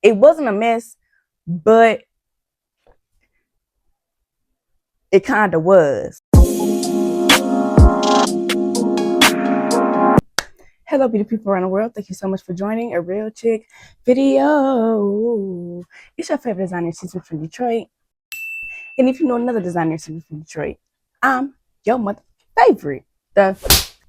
It wasn't a mess, but it kind of was. Hello, beautiful people around the world. Thank you so much for joining a Real Chick video. It's your favorite designer, Cecil from Detroit. And if you know another designer, Cecil from Detroit, I'm your mother favorite.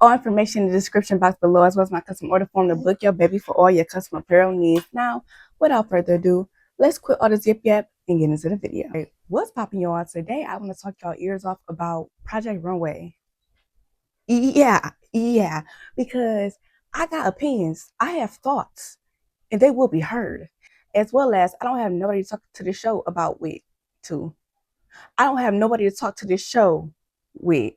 All information in the description box below, as well as my custom order form to book your baby for all your custom apparel needs. Now, without further ado, let's quit all the zip yap and get into the video. Right, what's popping, y'all? Today, I want to talk y'all ears off about Project Runway. Yeah, because I got opinions, I have thoughts, and they will be heard. As well as, I don't have nobody to talk to the show about with, too. I don't have nobody to talk to this show with.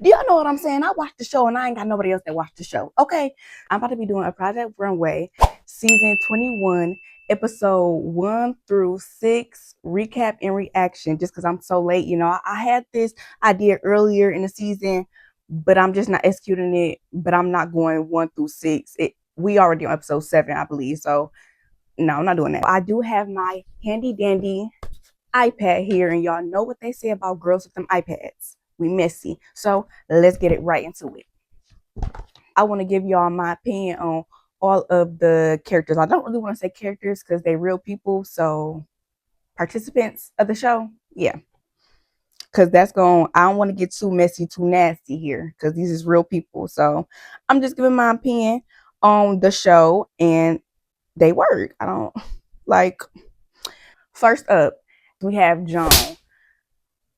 Do y'all know what I'm saying? I watched the show and I ain't got nobody else that watched the show. Okay. I'm about to be doing a Project Runway season 21, episode 1 through 6 recap and reaction, just because I'm so late. You know, I had this idea earlier in the season, but I'm just not executing it. But I'm not going 1 through 6. We already on episode 7, I believe. So no, I'm not doing that. I do have my handy dandy iPad here, and y'all know what they say about girls with them iPads. We messy. So let's get it right into it. I want to give y'all my opinion on all of the characters. I don't really want to say characters because they're real people. So participants of the show, yeah. Because I don't want to get too messy, too nasty here, because these is real people. So I'm just giving my opinion on the show, and they work. I don't like. First up, we have Joan.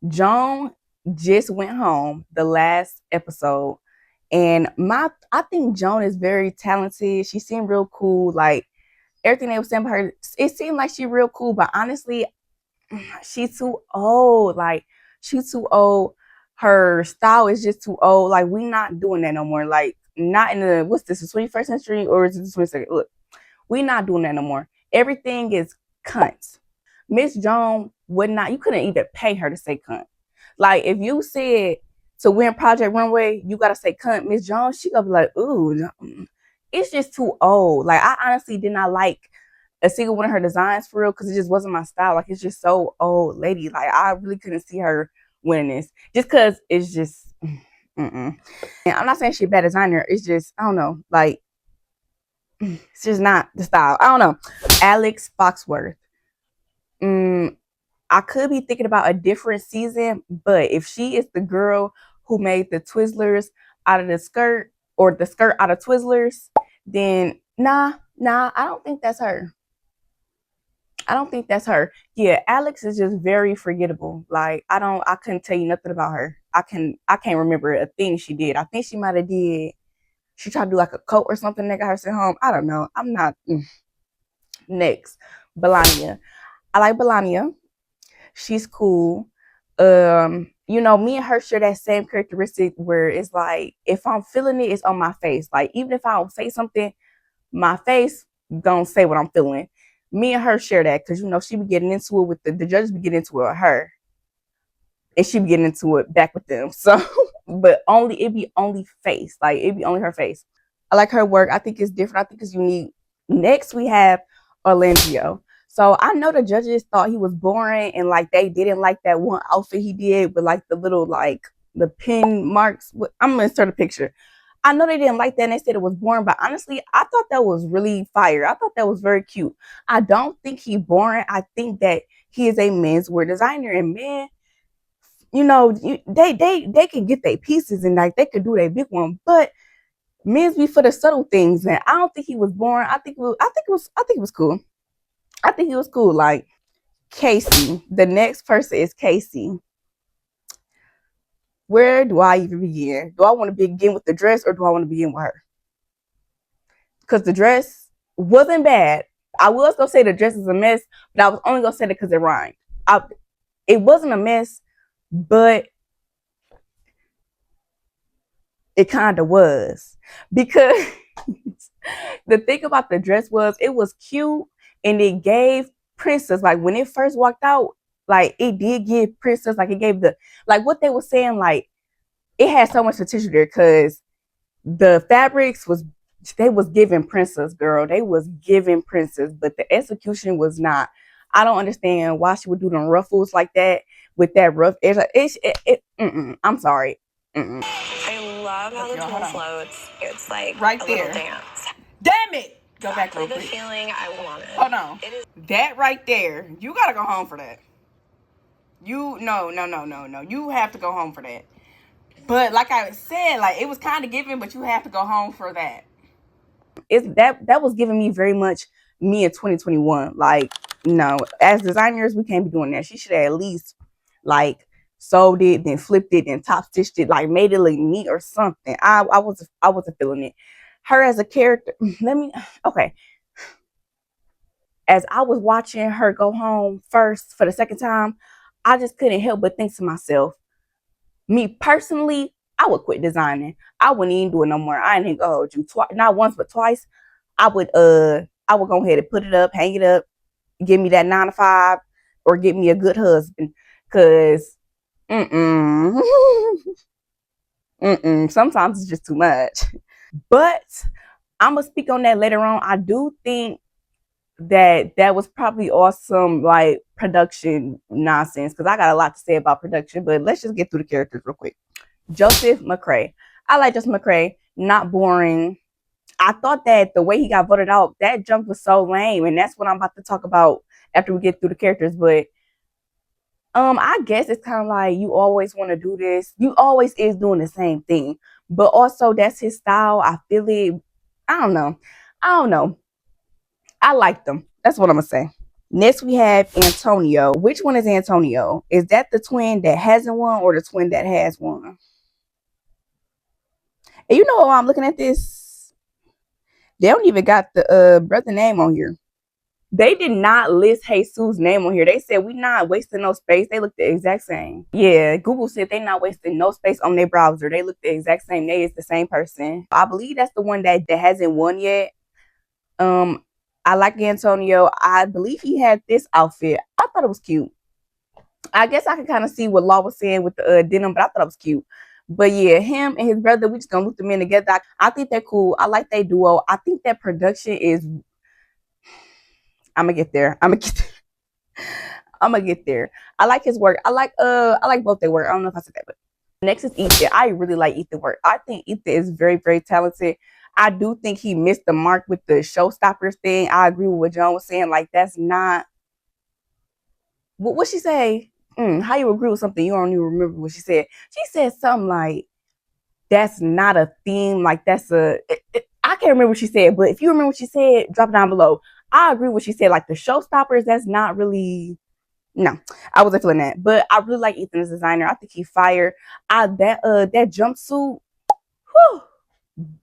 Joan just went home the last episode, and I think Joan is very talented. She seemed real cool. Like everything they were saying about her, it seemed like she real cool. But honestly, she's too old. Like she's too old. Her style is just too old. Like we not doing that no more. Like not in the what's this, the 21st century, or is it the 22nd? Look, we not doing that no more. Everything is cunts. Miss Joan would not. You couldn't even pay her to say cunt. Like if you said to win Project Runway, you gotta say cunt, Miss Jones, she gonna be like, ooh, it's just too old. Like I honestly did not like a single one of her designs for real, because it just wasn't my style. Like it's just so old lady. Like I really couldn't see her winning this. Just cause it's just and I'm not saying she's a bad designer. It's just, I don't know, like it's just not the style. I don't know. Alex Foxworth. I could be thinking about a different season, but if she is the girl who made the Twizzlers out of the skirt, or the skirt out of Twizzlers, then nah, I don't think that's her. I don't think that's her. Yeah, Alex is just very forgettable. Like I couldn't tell you nothing about her. I can't remember a thing she did. I think she might have did. She tried to do like a coat or something that got her sent home. I don't know. I'm not. Next, Belania. I like Belania. She's cool. You know, me and her share that same characteristic where it's like if I'm feeling it, it's on my face. Like even if I don't say something, my face gonna say what I'm feeling. Me and her share that, because you know she be getting into it with the judges be getting into it with her, and she be getting into it back with them. So, but it be only face, like it be only her face. I like her work. I think it's different. I think it's unique. Next, we have Orlando. So I know the judges thought he was boring, and like they didn't like that one outfit he did with like the little like the pin marks. I'm gonna insert a picture. I know they didn't like that and they said it was boring, but honestly, I thought that was really fire. I thought that was very cute. I don't think he's boring. I think that he is a menswear designer, and men, you know, they can get their pieces and like they could do their big one, but men's be for the subtle things. And I don't think he was boring. I think it was cool. I think he was cool. Like Casey, the next person is Casey. Where do I even begin? Do I want to begin with the dress, or do I want to begin with her? Because the dress wasn't bad. I was gonna say the dress is a mess, but I was only gonna say that because it rhymed. It wasn't a mess, but it kind of was, because the thing about the dress was it was cute, and it gave Princess, like when it first walked out, like it did give Princess, like it gave the, like what they were saying, like it had so much potential there, because the fabrics was they was giving princess, girl. They was giving princess, but the execution was not. I don't understand why she would do them ruffles like that with that rough edge. I'm sorry. I love how the tool floats. It's like right a there. Little dance. Damn it! Go back real quick. The feeling I wanted. Hold on. That right there. You gotta go home for that. No. You have to go home for that. But like I said, like it was kind of giving, but you have to go home for that. That was giving me very much me in 2021. Like, no, as designers, we can't be doing that. She should have at least like sold it, then flipped it, then top stitched it, like made it look neat or something. I wasn't feeling it. Her as a character, okay. As I was watching her go home first for the second time, I just couldn't help but think to myself, me personally, I would quit designing. I wouldn't even do it no more. I ain't gonna hold you not once but twice. I would go ahead and put it up, hang it up, give me that 9 to 5, or get me a good husband. Cause sometimes it's just too much. But I'm gonna speak on that later on. I do think that was probably awesome, like production nonsense, because I got a lot to say about production, but let's just get through the characters real quick. Joseph McCray. I like Joseph McCray, not boring. I thought that the way he got voted out, that jump was so lame, and that's what I'm about to talk about after we get through the characters. But I guess it's kind of like you always want to do this. You always is doing the same thing, but also that's his style. I feel it. I don't know. I like them. That's what I'm gonna say. Next we have Antonio. Which one is Antonio? Is that the twin that hasn't won or the twin that has won? And you know, I'm looking at this. They don't even got the brother name on here. They did not list Jesus' name on here. They said we not wasting no space. They look the exact same. Yeah, Google said they not wasting no space on their browser. They look the exact same. They is the same person. I believe that's the one that hasn't won yet. I like Antonio. I believe he had this outfit. I thought it was cute. I guess I could kind of see what Law was saying with the denim, but I thought it was cute. But yeah, him and his brother, we just gonna look them in together. I think they're cool. I like their duo. I think that production is. I'm gonna get there. I'm gonna get there. I like his work. I like both their work. I don't know if I said that, but next is Ethan. I really like Ethan work. I think Ethan is very, very talented. I do think he missed the mark with the showstoppers thing. I agree with what John was saying. Like that's not what she say. How you agree with something you don't even remember what she said? She said something like that's not a theme. Like that's I can't remember what she said, but if you remember what she said, drop it down below. I agree with what she said. Like the showstoppers, that's not really. No, I wasn't feeling that. But I really like Ethan as a designer. I think he fired. That jumpsuit. Whew,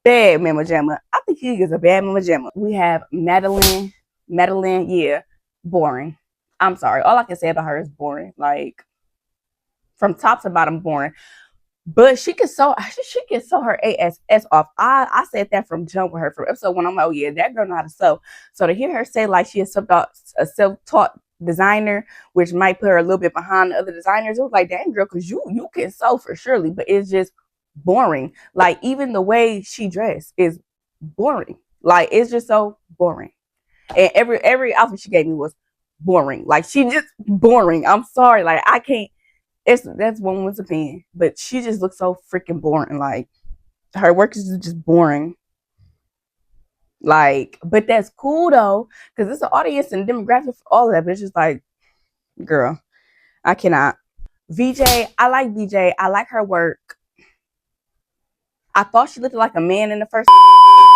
bad Mama Jamma. I think he is a bad Mama Jamma. We have Madeline. Madeline, yeah, boring. I'm sorry. All I can say about her is boring. Like from top to bottom, boring. But she can sew her ass off. I said that from jump with her from episode 1. I'm like, oh yeah, that girl know how to sew. So to hear her say like she is a self-taught designer, which might put her a little bit behind the other designers, it was like, dang girl, because you can sew for surely, but it's just boring. Like even the way she dressed is boring. Like it's just so boring. And every outfit she gave me was boring. Like she just boring. I'm sorry. Like I can't. That's one woman's opinion, but she just looks so freaking boring. Like her work is just boring. Like, but that's cool though, because it's an audience and demographic for all of that. But it's just like, girl, I cannot. VJ, I like VJ. I like her work. I thought she looked like a man in the first.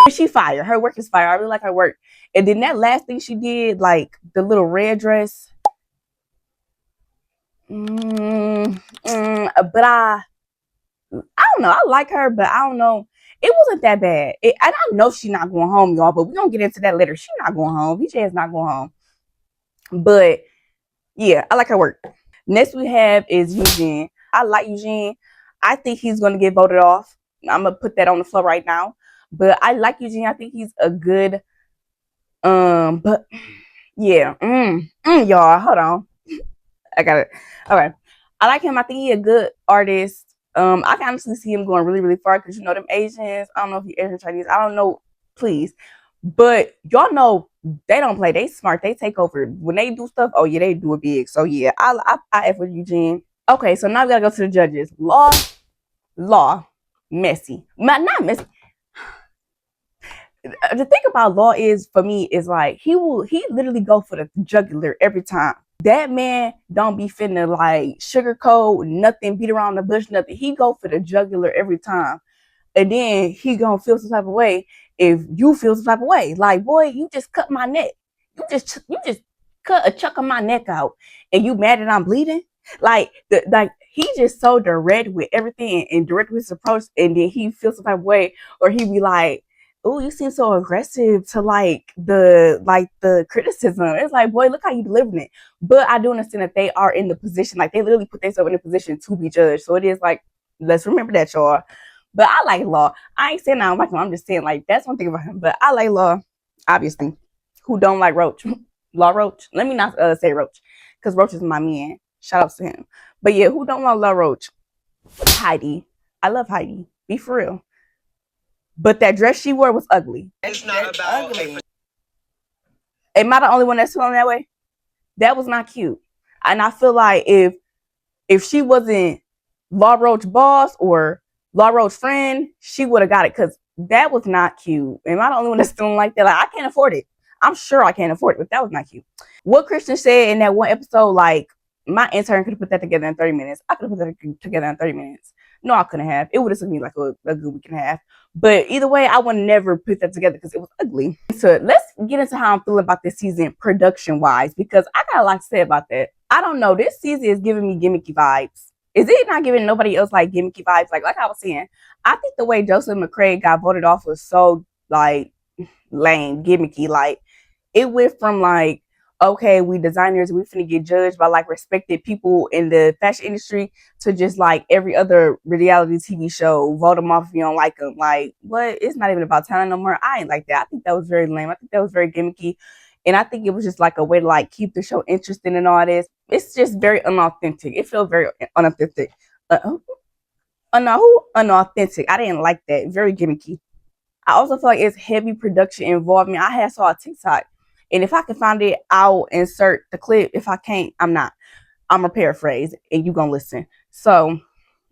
She fire. Her work is fire. I really like her work. And then that last thing she did, like the little red dress. But I don't know. I like her, but I don't know. It wasn't that bad. And I know she's not going home, y'all, but we're going to get into that later. She's not going home. VJ is not going home. But yeah, I like her work. Next we have is Eugene. I like Eugene. I think he's going to get voted off. I'm going to put that on the floor right now. But I like Eugene. I think he's a good, but yeah, y'all, hold on. I got it. Okay. I like him. I think he's a good artist. I can honestly see him going really, really far because you know them Asians. I don't know if he's Asian Chinese. I don't know. please. But y'all know they don't play. They smart. They take over when they do stuff. Oh yeah, they do it big. So yeah, I F with Eugene. Okay, so now we gotta go to the judges. Law, messy. Not messy. The thing about Law is for me is like he literally go for the jugular every time. That man don't be finna like sugarcoat nothing, beat around the bush, nothing. He go for the jugular every time. And then he gonna feel some type of way if you feel some type of way. Like, boy, you just cut my neck. You just cut a chunk of my neck out, and you mad that I'm bleeding. Like he just so direct with everything and direct with his approach, and then he feels some type of way, or he be like, "Oh, you seem so aggressive to the criticism." It's like, boy, look how you delivering it. But I do understand that they are in the position, like they literally put themselves in a position to be judged. So it is like, let's remember that, y'all. But I like Law. I ain't saying I don't like him. I'm just saying like that's one thing about him. But I like Law, obviously. Who don't like Roach? Law Roach. Let me not say Roach, because Roach is my man. Shout out to him. But yeah, who don't like Law Roach? Heidi. I love Heidi. Be for real. But that dress she wore was ugly. It's not about ugly. Am I the only one that's feeling that way? That was not cute. And I feel like if she wasn't Law Roach boss or Law Roach friend, she would have got it, because that was not cute. Am I the only one that's feeling like that? Like, I can't afford it. I'm sure I can't afford it, but that was not cute. What Christian said in that one episode, like, my intern could have put that together in 30 minutes. I could have put that together in 30 minutes. No, I couldn't have. It would have took me like a good week and a half. But either way, I would never put that together because it was ugly. So let's get into how I'm feeling about this season production-wise, because I got a lot to say about that. I don't know. This season is giving me gimmicky vibes. Is it not giving nobody else like gimmicky vibes? Like I was saying, I think the way Joseph McCrae got voted off was so like lame, gimmicky. Like it went from like, okay, we designers, we finna get judged by like respected people in the fashion industry, to just like every other reality TV show, vote them off if you don't like them. Like, what? It's not even about talent no more. I ain't like that. I think that was very lame. I think that was very gimmicky. And I think it was just like a way to like keep the show interesting and all this. It's just very unauthentic. It feels very unauthentic. Unauthentic. I didn't like that. Very gimmicky. I also feel like it's heavy production involvement. I had saw a TikTok, and if I can find it, I'll insert the clip. If I can't, I'm not. I'm gonna paraphrase, and you gonna listen. So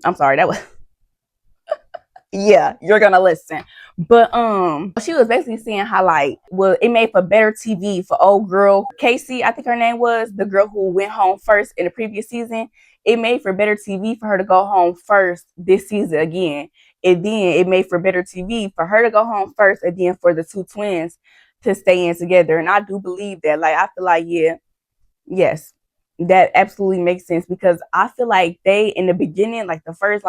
I'm sorry. That was yeah, you're gonna listen. But she was basically saying how like, well, it made for better TV for old girl Casey, I think her name was, the girl who went home first in the previous season. It made for better TV for her to go home first this season again. And then it made for better TV for her to go home first, and then for the two twins to stay in together. And I do believe that. Like I feel like, yeah, yes, that absolutely makes sense, because I feel like they in the beginning, like the first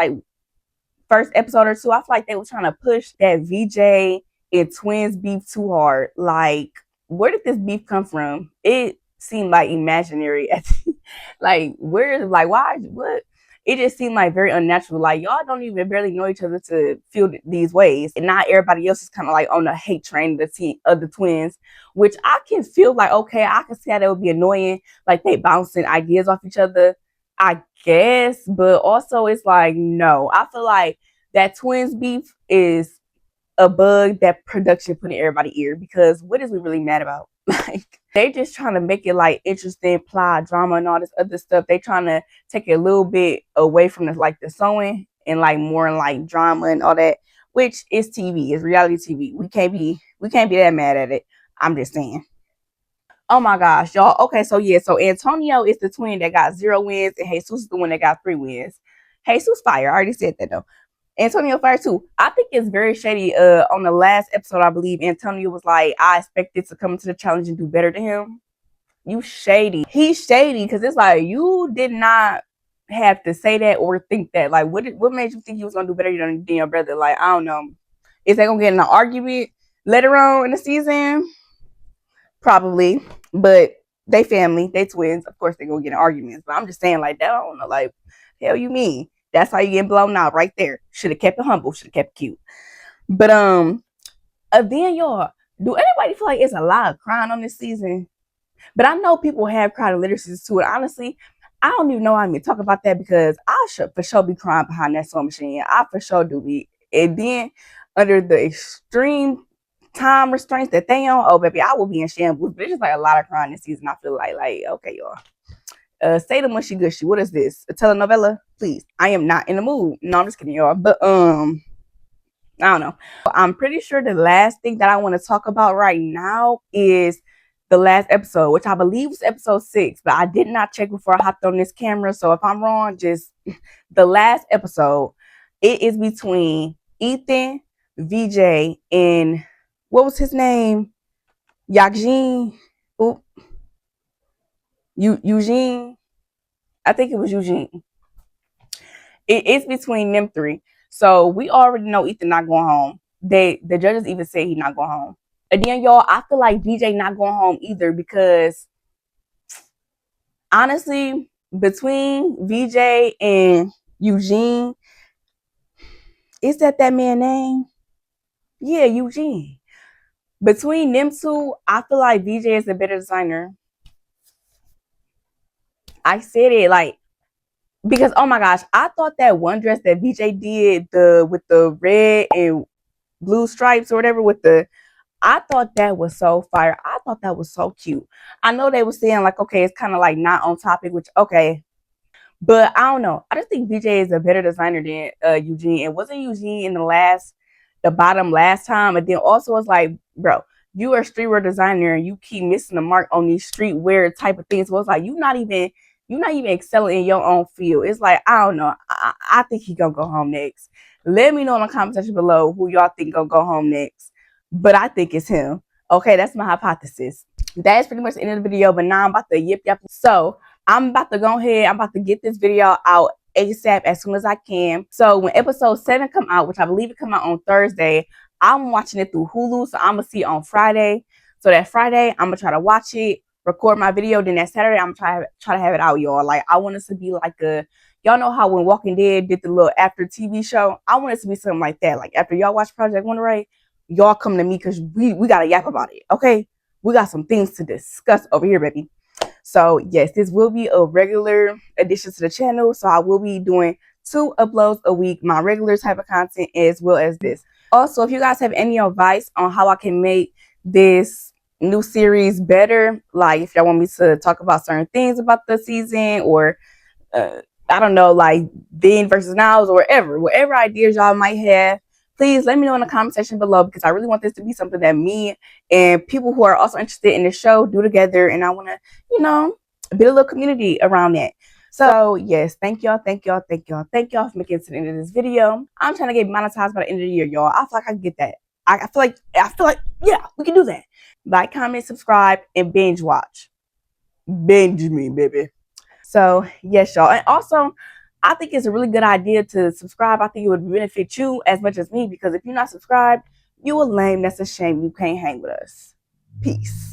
episode or two, I feel like they were trying to push that VJ and twins beef too hard. Like, where did this beef come from? It seemed like imaginary. Like, where, like, why, what? It just seemed like very unnatural. Like, y'all don't even barely know each other to feel these ways. And not everybody else is kind of like on the hate train of the twins, which I can feel like, okay, I can see how that would be annoying. Like, they bouncing ideas off each other, I guess. But also, it's like, no, I feel like that twins beef is a bug that production put in everybody's ear, because what is we really mad about? Like, they just trying to make it like interesting, plot, drama, and all this other stuff. They trying to take it a little bit away from the like the sewing and like more in like drama and all that, which is TV, is reality TV. We can't be that mad at it. I'm just saying. Oh my gosh, y'all. Okay, so yeah, so Antonio is the twin that got 0 wins, and Jesus is the one that got 3 wins. Jesus fire. I already said that though. Antonio fire too. I think it's very shady. On the last episode, I believe Antonio was like, I expected to come to the challenge and do better than him. You shady. He's shady, because it's like, you did not have to say that or think that. Like, what made you think he was gonna do better than your brother? Like, I don't know. Is they gonna get in an argument later on in the season? Probably. But they family, they twins. Of course they gonna get in arguments. But I'm just saying, like, that, I don't know. Like, hell you mean? That's how you get blown out right there. Should have kept it humble. Should have kept it cute. But then y'all, do anybody feel like it's a lot of crying on this season? But I know people have cried illiteracies to it. Honestly, I don't even know how I'm gonna talk about that, because I should for sure be crying behind that sewing machine. I for sure do be. And then under the extreme time restraints that they on, oh baby, I will be in shambles. But it's just like a lot of crying this season. I feel like okay, y'all. Say the mushy gushy. What is this? A telenovela? Please. I am not in the mood. No, I'm just kidding, y'all. But I don't know. I'm pretty sure the last thing that I want to talk about right now is the last episode, which I believe was episode 6, but I did not check before I hopped on this camera. So if I'm wrong, just the last episode, it is between Ethan, VJ, and what was his name? Yajin? Eugene? I think it was Eugene. It's between them three. So we already know Ethan not going home. The judges even say he's not going home. And then y'all, I feel like VJ not going home either because honestly, between VJ and Eugene, is that man name? Yeah, Eugene. Between them two, I feel like VJ is a better designer. I said it like because oh my gosh, I thought that one dress that VJ did with the red and blue stripes or whatever with the I thought that was so fire. I thought that was so cute. I know they were saying like, okay, it's kind of like not on topic, which okay. But I don't know. I just think BJ is a better designer than Eugene. And wasn't Eugene in the bottom last time? And then also it's like, bro, you are a streetwear designer and you keep missing the mark on these streetwear type of things. So it's like you're not even excelling in your own field. It's like, I don't know. I think he gonna go home next. Let me know in the comment section below who y'all think gonna go home next. But I think it's him. Okay, that's my hypothesis. That is pretty much the end of the video. But now I'm about to yip yap. So I'm about to go ahead. I'm about to get this video out ASAP as soon as I can. So when episode 7 come out, which I believe it come out on Thursday, I'm watching it through Hulu. So I'm gonna see it on Friday. So that Friday, I'm gonna try to watch it, record my video. Then that Saturday, I'm gonna try to have it out, y'all. Like I want it to be like y'all know how when Walking Dead did the little after TV show. I want it to be something like that. Like after y'all watch Project Runway, y'all come to me because we gotta yap about it. Okay, we got some things to discuss over here, baby. So yes, this will be a regular addition to the channel. So I will be doing 2 uploads a week, my regular type of content as well as this. Also, if you guys have any advice on how I can make this new series better, like if y'all want me to talk about certain things about the season or I don't know, like then versus nows or whatever ideas y'all might have, please let me know in the comment section below because I really want this to be something that me and people who are also interested in the show do together. And I want to, build a little community around that. So yes, thank y'all for making it to the end of this video. I'm trying to get monetized by the end of the year, y'all. I feel like I can get that. I feel like, yeah, we can do that. Like, comment, subscribe, and binge watch. Binge me, baby. So yes, y'all. And also, I think it's a really good idea to subscribe. I think it would benefit you as much as me because if you're not subscribed, you a lame. That's a shame. You can't hang with us. Peace.